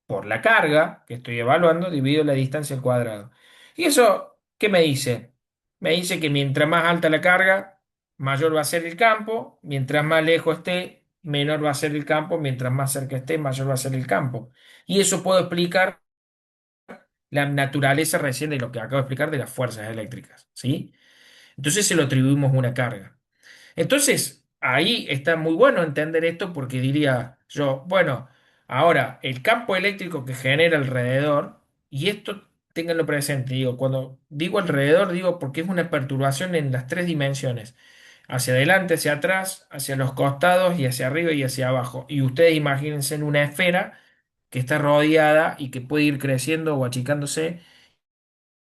por la carga que estoy evaluando dividido la distancia al cuadrado. ¿Y eso qué me dice? Me dice que mientras más alta la carga, mayor va a ser el campo, mientras más lejos esté, menor va a ser el campo, mientras más cerca esté, mayor va a ser el campo. Y eso puedo explicar la naturaleza recién de lo que acabo de explicar de las fuerzas eléctricas, ¿sí? Entonces se lo atribuimos una carga. Entonces, ahí está muy bueno entender esto porque diría yo, bueno, ahora el campo eléctrico que genera alrededor, y esto ténganlo presente, digo, cuando digo alrededor, digo porque es una perturbación en las tres dimensiones, hacia adelante, hacia atrás, hacia los costados y hacia arriba y hacia abajo. Y ustedes imagínense en una esfera que está rodeada y que puede ir creciendo o achicándose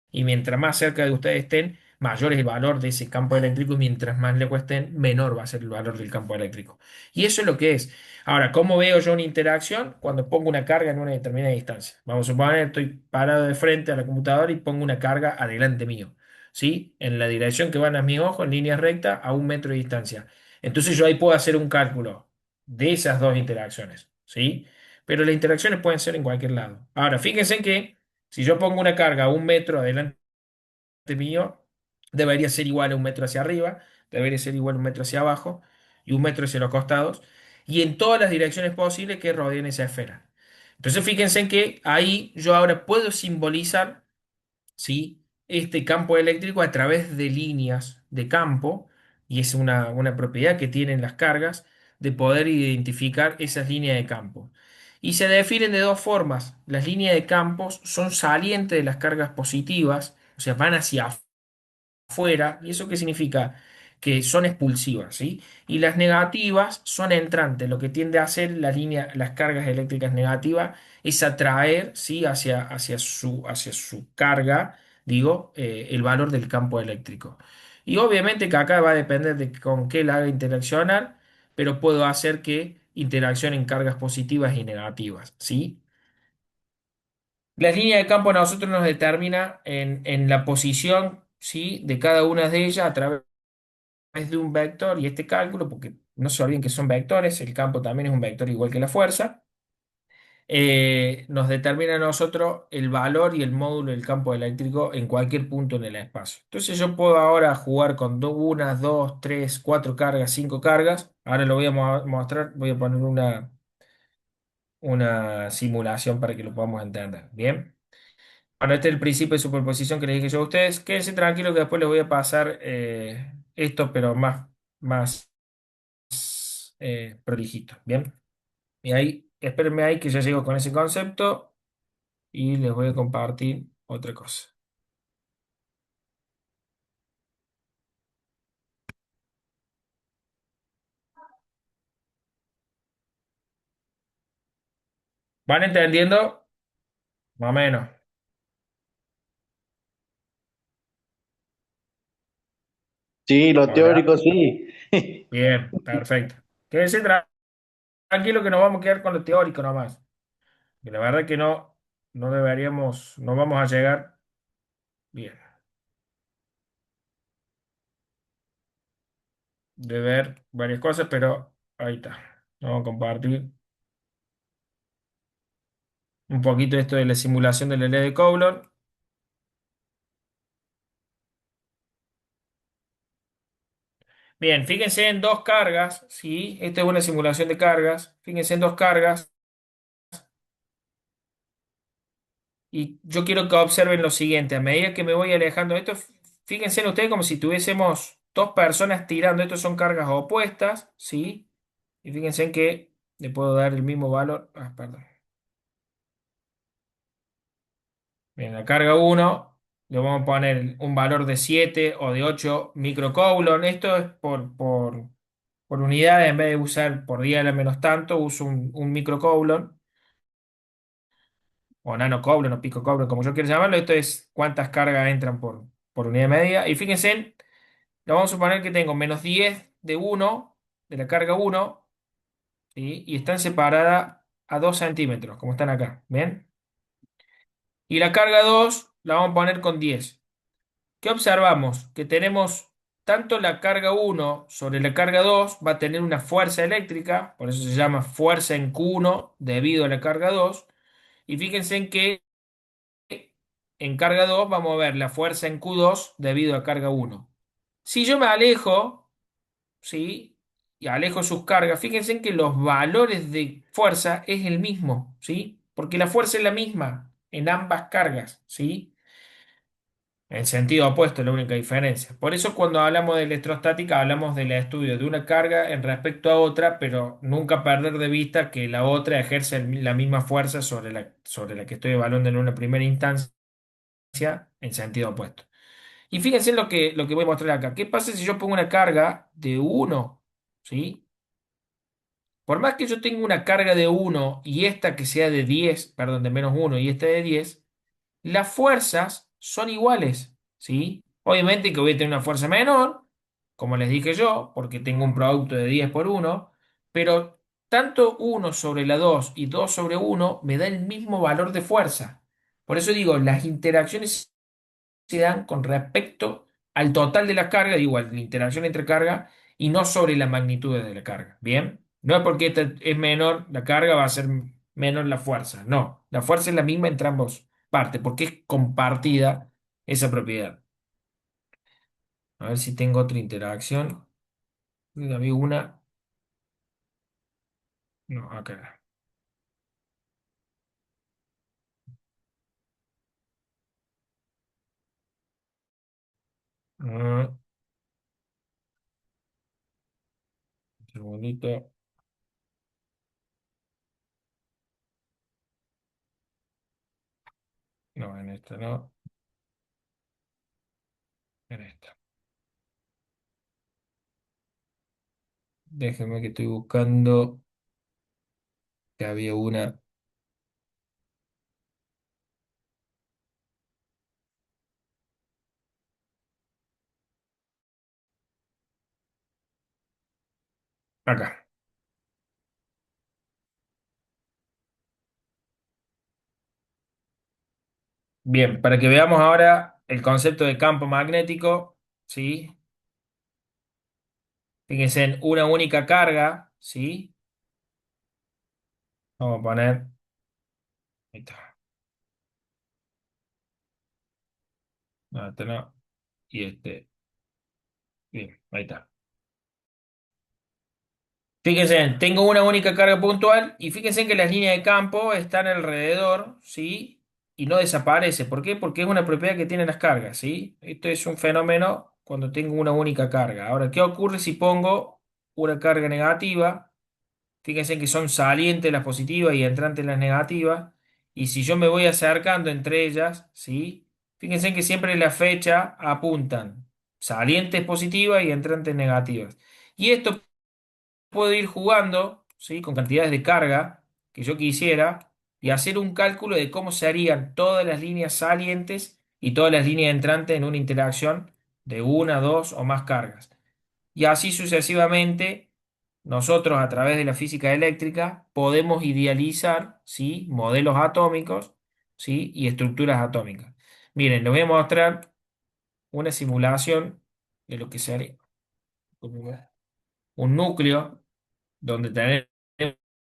y mientras más cerca de ustedes estén, mayor es el valor de ese campo eléctrico y mientras más lejos estén, menor va a ser el valor del campo eléctrico. Y eso es lo que es. Ahora, ¿cómo veo yo una interacción? Cuando pongo una carga en una determinada distancia. Vamos a suponer, estoy parado de frente a la computadora y pongo una carga adelante mío, ¿sí? En la dirección que van a mi ojo, en línea recta, a 1 metro de distancia. Entonces yo ahí puedo hacer un cálculo de esas dos interacciones, ¿sí? Pero las interacciones pueden ser en cualquier lado. Ahora, fíjense que si yo pongo una carga a 1 metro adelante mío, debería ser igual a 1 metro hacia arriba, debería ser igual a 1 metro hacia abajo y 1 metro hacia los costados, y en todas las direcciones posibles que rodeen esa esfera. Entonces, fíjense en que ahí yo ahora puedo simbolizar, ¿sí? Este campo eléctrico a través de líneas de campo, y es una propiedad que tienen las cargas de poder identificar esas líneas de campo. Y se definen de dos formas. Las líneas de campos son salientes de las cargas positivas, o sea, van hacia afuera. ¿Y eso qué significa? Que son expulsivas, ¿sí? Y las negativas son entrantes. Lo que tiende a hacer la línea, las cargas eléctricas negativas es atraer, ¿sí? Hacia su carga, digo, el valor del campo eléctrico. Y obviamente que acá va a depender de con qué la haga interaccionar, pero puedo hacer que interaccionen cargas positivas y negativas, ¿sí? Las líneas de campo a nosotros nos determina en la posición, ¿sí? De cada una de ellas a través de un vector y este cálculo, porque no se olviden que son vectores, el campo también es un vector igual que la fuerza, nos determina a nosotros el valor y el módulo del campo eléctrico en cualquier punto en el espacio. Entonces yo puedo ahora jugar con una, dos, tres, cuatro cargas, cinco cargas. Ahora lo voy a mostrar, voy a poner una simulación para que lo podamos entender. Bien. Bueno, este es el principio de superposición que les dije yo a ustedes. Quédense tranquilos que después les voy a pasar esto, pero más prolijito. Bien. Y ahí, espérenme ahí que ya llego con ese concepto. y les voy a compartir otra cosa. ¿Van entendiendo? Más o menos. Sí, lo Hola. teórico sí. Bien, perfecto. Quédense tranquilo que nos vamos a quedar con lo teórico nomás. Que la verdad que no deberíamos, no vamos a llegar bien. De ver varias cosas, pero ahí está. Vamos a compartir un poquito esto de la simulación del LE de Coulomb. Bien, fíjense en dos cargas, ¿sí? Esta es una simulación de cargas. Fíjense en dos cargas y yo quiero que observen lo siguiente. A medida que me voy alejando de esto, fíjense en ustedes como si tuviésemos dos personas tirando. Estos son cargas opuestas, ¿sí? Y fíjense en que le puedo dar el mismo valor. Ah, perdón. Bien, la carga uno le vamos a poner un valor de 7 o de 8 microcoulomb. Esto es por unidad, en vez de usar por día menos tanto, uso un microcoulomb o nanocoulomb o picocoulomb, como yo quiera llamarlo. Esto es cuántas cargas entran por unidad media. Y fíjense, le vamos a suponer que tengo menos 10 de uno de la carga uno, ¿sí? Y están separadas a 2 centímetros, como están acá. ¿Bien? Y la carga 2 la vamos a poner con 10. ¿Qué observamos? Que tenemos tanto la carga uno sobre la carga 2 va a tener una fuerza eléctrica, por eso se llama fuerza en Q1 debido a la carga 2. Y fíjense en que en carga 2 vamos a ver la fuerza en Q2 debido a carga uno. Si yo me alejo, ¿sí? Y alejo sus cargas, fíjense en que los valores de fuerza es el mismo, ¿sí? Porque la fuerza es la misma en ambas cargas, ¿sí? En sentido opuesto es la única diferencia. Por eso cuando hablamos de electrostática hablamos del estudio de una carga en respecto a otra, pero nunca perder de vista que la otra ejerce la misma fuerza sobre la que estoy evaluando en una primera instancia en sentido opuesto. Y fíjense lo que voy a mostrar acá. ¿Qué pasa si yo pongo una carga de uno? ¿Sí? Por más que yo tenga una carga de uno y esta que sea de 10, perdón, de menos uno y esta de 10, las fuerzas son iguales, ¿sí? Obviamente que voy a tener una fuerza menor, como les dije yo, porque tengo un producto de 10 por uno, pero tanto uno sobre la 2 y 2 sobre uno me da el mismo valor de fuerza. Por eso digo, las interacciones se dan con respecto al total de la carga, digo, a la interacción entre carga y no sobre la magnitud de la carga. ¿Bien? No es porque esta es menor, la carga va a ser menor la fuerza. No, la fuerza es la misma entre ambos partes, porque es compartida esa propiedad. A ver si tengo otra interacción. Había una. No, acá. Un segundito. No, en esta no. En esta. Déjeme que estoy buscando que había una. Acá. Bien, para que veamos ahora el concepto de campo magnético, ¿sí? Fíjense en una única carga, ¿sí? Vamos a poner, ahí está, no, este no, y este, bien, ahí está. Fíjense, tengo una única carga puntual y fíjense que las líneas de campo están alrededor, ¿sí? Y no desaparece. ¿Por qué? Porque es una propiedad que tienen las cargas, ¿sí? Esto es un fenómeno cuando tengo una única carga. Ahora, ¿qué ocurre si pongo una carga negativa? Fíjense que son salientes las positivas y entrantes las negativas. Y si yo me voy acercando entre ellas, ¿sí? Fíjense que siempre la fecha apuntan salientes positivas y entrantes negativas. Y esto puedo ir jugando, ¿sí? Con cantidades de carga que yo quisiera y hacer un cálculo de cómo se harían todas las líneas salientes y todas las líneas entrantes en una interacción de una, dos o más cargas. Y así sucesivamente, nosotros a través de la física eléctrica podemos idealizar, ¿sí? Modelos atómicos, ¿sí? Y estructuras atómicas. Miren, les voy a mostrar una simulación de lo que sería un núcleo donde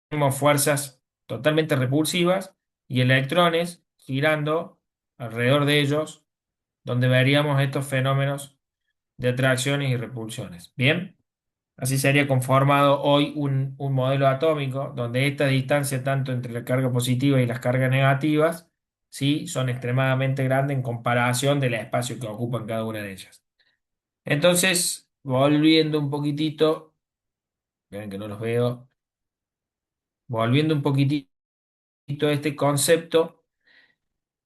tenemos fuerzas totalmente repulsivas y electrones girando alrededor de ellos, donde veríamos estos fenómenos de atracciones y repulsiones. Bien, así sería conformado hoy un modelo atómico donde esta distancia tanto entre la carga positiva y las cargas negativas, sí, son extremadamente grandes en comparación del espacio que ocupan cada una de ellas. Entonces, volviendo un poquitito, ven que no los veo, volviendo un poquitito a este concepto,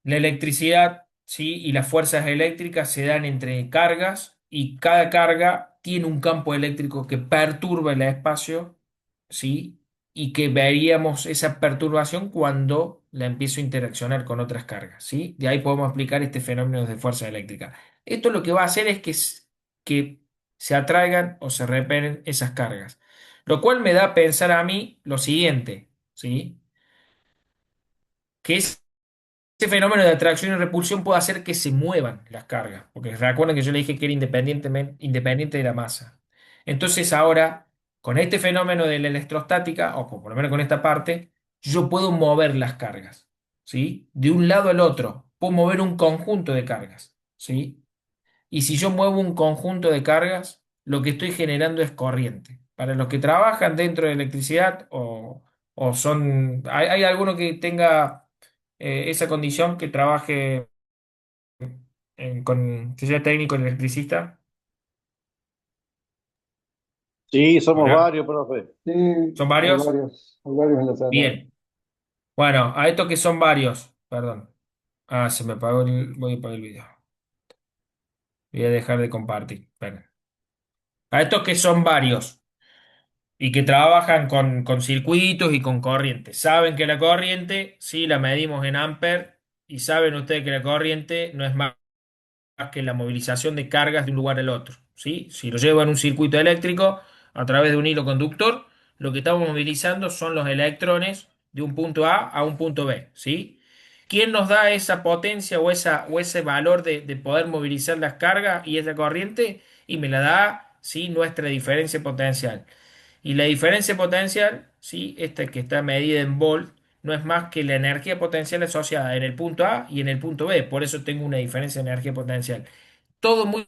la electricidad, ¿sí? Y las fuerzas eléctricas se dan entre cargas y cada carga tiene un campo eléctrico que perturba el espacio, ¿sí? Y que veríamos esa perturbación cuando la empiezo a interaccionar con otras cargas, ¿sí? De ahí podemos explicar este fenómeno de fuerza eléctrica. Esto lo que va a hacer es que se atraigan o se repelen esas cargas, lo cual me da a pensar a mí lo siguiente, ¿sí? Que ese fenómeno de atracción y repulsión puede hacer que se muevan las cargas, porque recuerden que yo le dije que era independiente de la masa. Entonces ahora, con este fenómeno de la electrostática, o por lo menos con esta parte, yo puedo mover las cargas, ¿sí? De un lado al otro, puedo mover un conjunto de cargas, ¿sí? Y si yo muevo un conjunto de cargas, lo que estoy generando es corriente. Para los que trabajan dentro de electricidad o son... ¿Hay alguno que tenga esa condición, que trabaje que sea técnico electricista? Sí, somos Hola. varios, profe. Sí, ¿Son varios? hay varios en la sala. Bien. Bueno, a estos que son varios, perdón. Ah, se me apagó voy a apagar el video. Voy a dejar de compartir. Esperen. A estos que son varios y que trabajan con circuitos y con corrientes. Saben que la corriente, sí, la medimos en amper y saben ustedes que la corriente no es más que la movilización de cargas de un lugar al otro, ¿sí? Si lo llevo en un circuito eléctrico a través de un hilo conductor, lo que estamos movilizando son los electrones de un punto A un punto B, ¿sí? ¿Quién nos da esa potencia o ese valor de poder movilizar las cargas y esa corriente? Y me la da, ¿sí? Nuestra diferencia potencial. Y la diferencia potencial, ¿sí? Esta que está medida en volt, no es más que la energía potencial asociada en el punto A y en el punto B. Por eso tengo una diferencia de energía potencial. Todo muy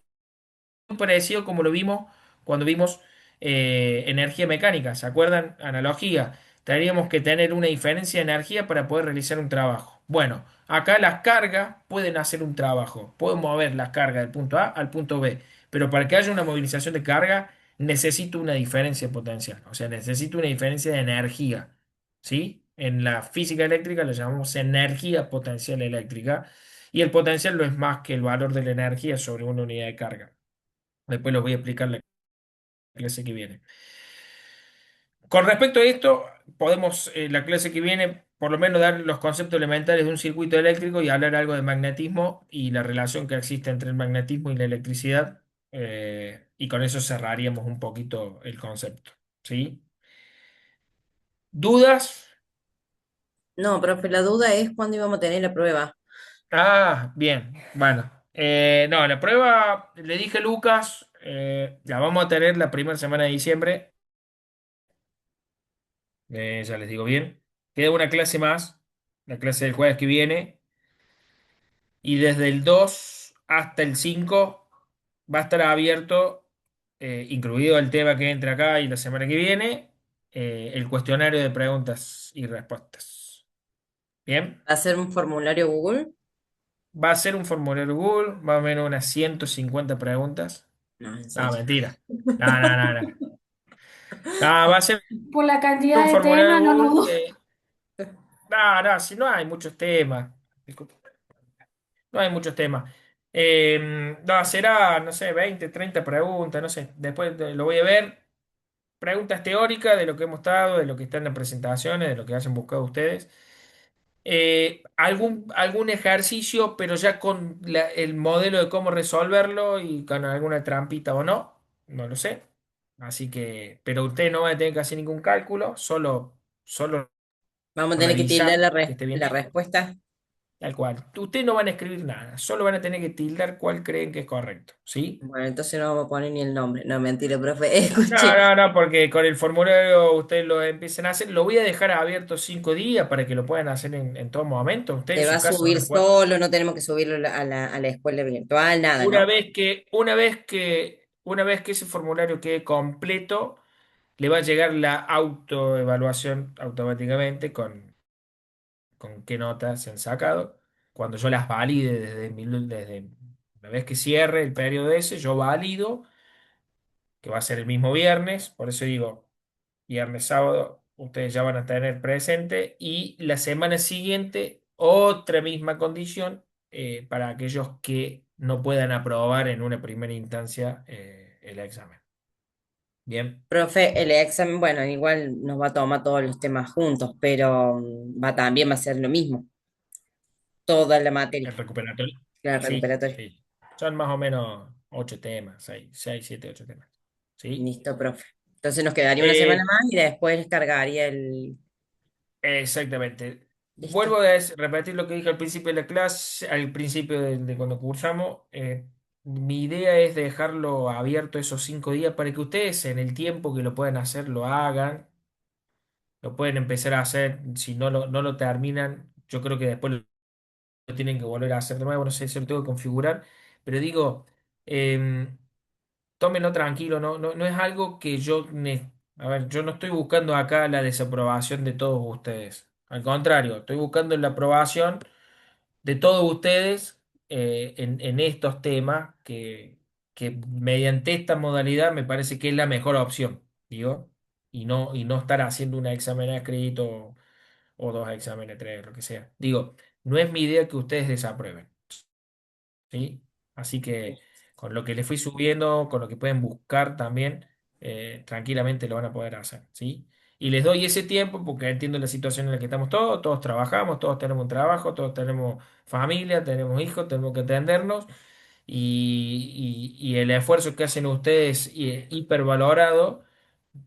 parecido como lo vimos cuando vimos energía mecánica. ¿Se acuerdan? Analogía. Tendríamos que tener una diferencia de energía para poder realizar un trabajo. Bueno, acá las cargas pueden hacer un trabajo. Puedo mover las cargas del punto A al punto B. Pero para que haya una movilización de carga, necesito una diferencia potencial. O sea, necesito una diferencia de energía. ¿Sí? En la física eléctrica lo llamamos energía potencial eléctrica. Y el potencial no es más que el valor de la energía sobre una unidad de carga. Después los voy a explicar la clase que viene. Con respecto a esto, podemos, la clase que viene, por lo menos dar los conceptos elementales de un circuito eléctrico y hablar algo de magnetismo y la relación que existe entre el magnetismo y la electricidad. Y con eso cerraríamos un poquito el concepto. ¿Sí? ¿Dudas? No, profe, la duda es cuándo íbamos a tener la prueba. Ah, bien. Bueno. No, la prueba, le dije a Lucas, la vamos a tener la primera semana de diciembre. Ya les digo bien. Queda una clase más, la clase del jueves que viene, y desde el 2 hasta el 5 va a estar abierto, incluido el tema que entra acá y la semana que viene, el cuestionario de preguntas y respuestas. Bien, ¿Va a ser un formulario Google? va a ser un formulario Google, más o menos unas 150 preguntas. No, en No, serio. mentira. No, no, no, no. No, va a ser Por la cantidad un de formulario temas, no lo Google. dudo. No, no, si no hay muchos temas. Disculpe, no hay muchos temas. No, será, no sé, 20, 30 preguntas, no sé. Después lo voy a ver. Preguntas teóricas de lo que hemos estado, de lo que está en las presentaciones, de lo que hayan buscado ustedes. Algún ejercicio, pero ya con el modelo de cómo resolverlo y con alguna trampita o no, no lo sé. Así que, pero ustedes no van a tener que hacer ningún cálculo, solo Vamos a tener que tildar revisar que esté bien la hecho, respuesta. tal cual. Ustedes no van a escribir nada, solo van a tener que tildar cuál creen que es correcto, ¿sí? Bueno, entonces no vamos a poner ni el nombre. No, mentira, profe. No, Escuche, no, no, porque con el formulario ustedes lo empiecen a hacer. Lo voy a dejar abierto 5 días para que lo puedan hacer en todo momento. Ustedes en se va su a casa van subir a poder. solo, no tenemos que subirlo a la escuela virtual, nada, ¿no? Una vez que ese formulario quede completo, le va a llegar la autoevaluación automáticamente con qué notas se han sacado. Cuando yo las valide desde una vez que cierre el periodo ese, yo valido, que va a ser el mismo viernes, por eso digo, viernes, sábado, ustedes ya van a tener presente y la semana siguiente otra misma condición para aquellos que no puedan aprobar en una primera instancia el examen. Bien, Profe, el examen, bueno, igual nos va a tomar todos los temas juntos, pero también va a ser lo mismo, toda la materia, el recuperatorio. la Sí, recuperatoria. sí. Son más o menos 8 temas, 6, 7, 8 temas. ¿Sí? Listo, profe. Entonces nos quedaría una semana Eh, más y después cargaría el... Exactamente. Listo. Vuelvo a repetir lo que dije al principio de la clase, al principio de cuando cursamos. Mi idea es dejarlo abierto esos 5 días para que ustedes en el tiempo que lo puedan hacer lo hagan, lo pueden empezar a hacer. Si no lo terminan, yo creo que después lo tienen que volver a hacer de nuevo. No sé si lo tengo que configurar, pero digo, em, tómenlo tranquilo, no es algo que a ver, yo no estoy buscando acá la desaprobación de todos ustedes. Al contrario, estoy buscando la aprobación de todos ustedes en estos temas que mediante esta modalidad me parece que es la mejor opción, digo, y no estar haciendo un examen escrito o dos exámenes, tres, lo que sea. Digo, no es mi idea que ustedes desaprueben. ¿Sí? Así que con lo que les fui subiendo, con lo que pueden buscar también, tranquilamente lo van a poder hacer, ¿sí? Y les doy ese tiempo porque entiendo la situación en la que estamos todos trabajamos, todos tenemos un trabajo, todos tenemos familia, tenemos hijos, tenemos que atendernos y el esfuerzo que hacen ustedes es hipervalorado.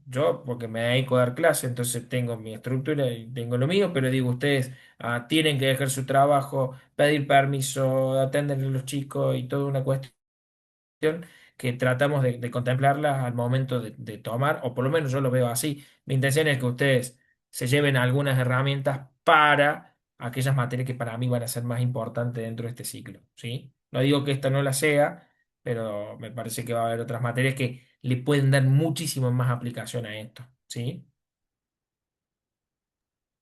Yo, porque me dedico a dar clase, entonces tengo mi estructura y tengo lo mío, pero digo, ustedes tienen que dejar su trabajo, pedir permiso, atender a los chicos y toda una cuestión que tratamos de contemplarla al momento de tomar, o por lo menos yo lo veo así. Mi intención es que ustedes se lleven algunas herramientas para aquellas materias que para mí van a ser más importantes dentro de este ciclo, ¿sí? No digo que esta no la sea, pero me parece que va a haber otras materias que le pueden dar muchísimo más aplicación a esto, ¿sí?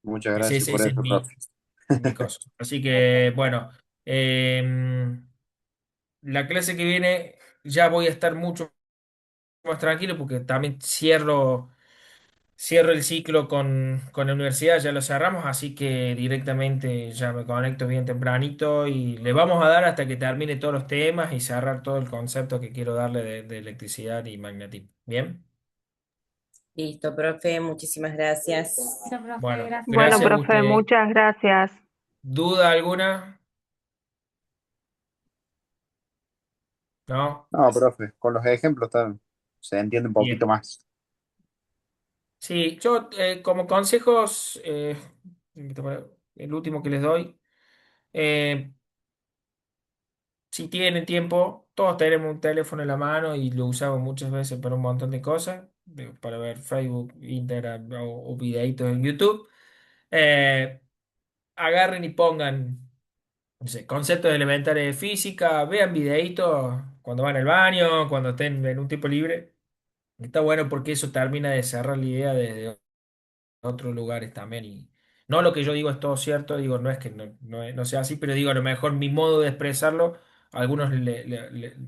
Muchas Ese, gracias ese, por ese es eso, mi, profe. mi cosa. Así que, bueno, la clase que viene ya voy a estar mucho más tranquilo porque también cierro el ciclo con la universidad, ya lo cerramos, así que directamente ya me conecto bien tempranito y le vamos a dar hasta que termine todos los temas y cerrar todo el concepto que quiero darle de electricidad y magnetismo. ¿Bien? Listo, profe, muchísimas gracias. Listo, profe, Bueno, gracias. Bueno, gracias a profe, usted. muchas gracias. ¿Duda alguna? ¿No? No, profe, con los ejemplos se entiende un poquito Bien. más. Sí, yo como consejos, el último que les doy, eh, si tienen tiempo, todos tenemos un teléfono en la mano y lo usamos muchas veces para un montón de cosas, para ver Facebook, Instagram o videitos en YouTube. Eh, Agarren y pongan, no sé, conceptos elementales de física, vean videitos cuando van al baño, cuando estén en un tiempo libre. Está bueno porque eso termina de cerrar la idea de otros lugares también. Y no lo que yo digo es todo cierto, digo, no es que no sea así, pero digo, a lo mejor mi modo de expresarlo, a algunos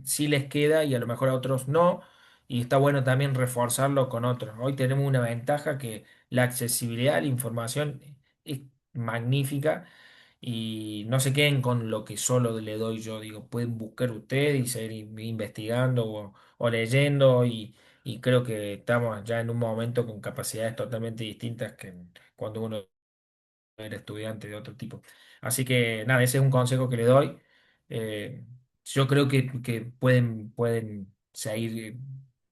sí les queda y a lo mejor a otros no. Y está bueno también reforzarlo con otros. Hoy tenemos una ventaja que la accesibilidad a la información es magnífica y no se queden con lo que solo le doy yo, digo, pueden buscar ustedes y seguir investigando o leyendo y creo que estamos ya en un momento con capacidades totalmente distintas que cuando uno era estudiante de otro tipo. Así que nada, ese es un consejo que le doy. Eh, yo creo que pueden seguir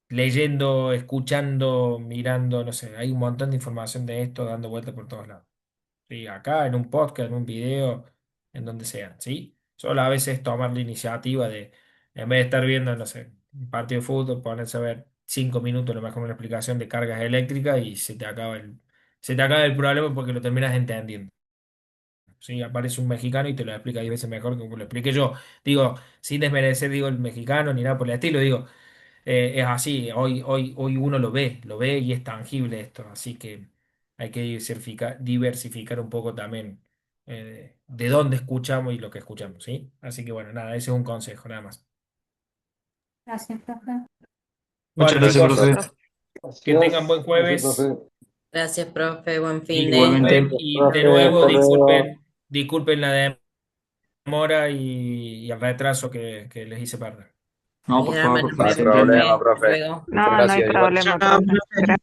leyendo, escuchando, mirando, no sé, hay un montón de información de esto dando vueltas por todos lados. Sí, acá, en un podcast, en un video, en donde sea, ¿sí? Solo a veces tomar la iniciativa de, en vez de estar viendo, no sé, un partido de fútbol, ponerse a ver 5 minutos, lo mejor una explicación de cargas eléctricas y se te acaba el problema porque lo terminas entendiendo. ¿Sí? Aparece un mexicano y te lo explica 10 veces mejor que como lo expliqué yo. Digo, sin desmerecer, digo, el mexicano ni nada por el estilo, digo, es así, hoy uno lo ve y es tangible esto, así que hay que diversificar un poco también de dónde escuchamos y lo que escuchamos, ¿sí? Así que bueno, nada, ese es un consejo, nada más. Gracias, profe. Muchas Bueno, gracias, Gracias, chicos, profe. profe. que tengan Gracias, buen gracias, jueves. profe. Gracias, profe, buen fin de. Disculpen, Igualmente. y de Profe, nuevo hasta luego. disculpen la demora y el retraso que les hice perder. No, El por drama favor, nos No profe, hay se vemos, entiende. problema, profe. Hasta profe. luego. Muchas No, no hay gracias, igual. problema, Chao, profe. profe.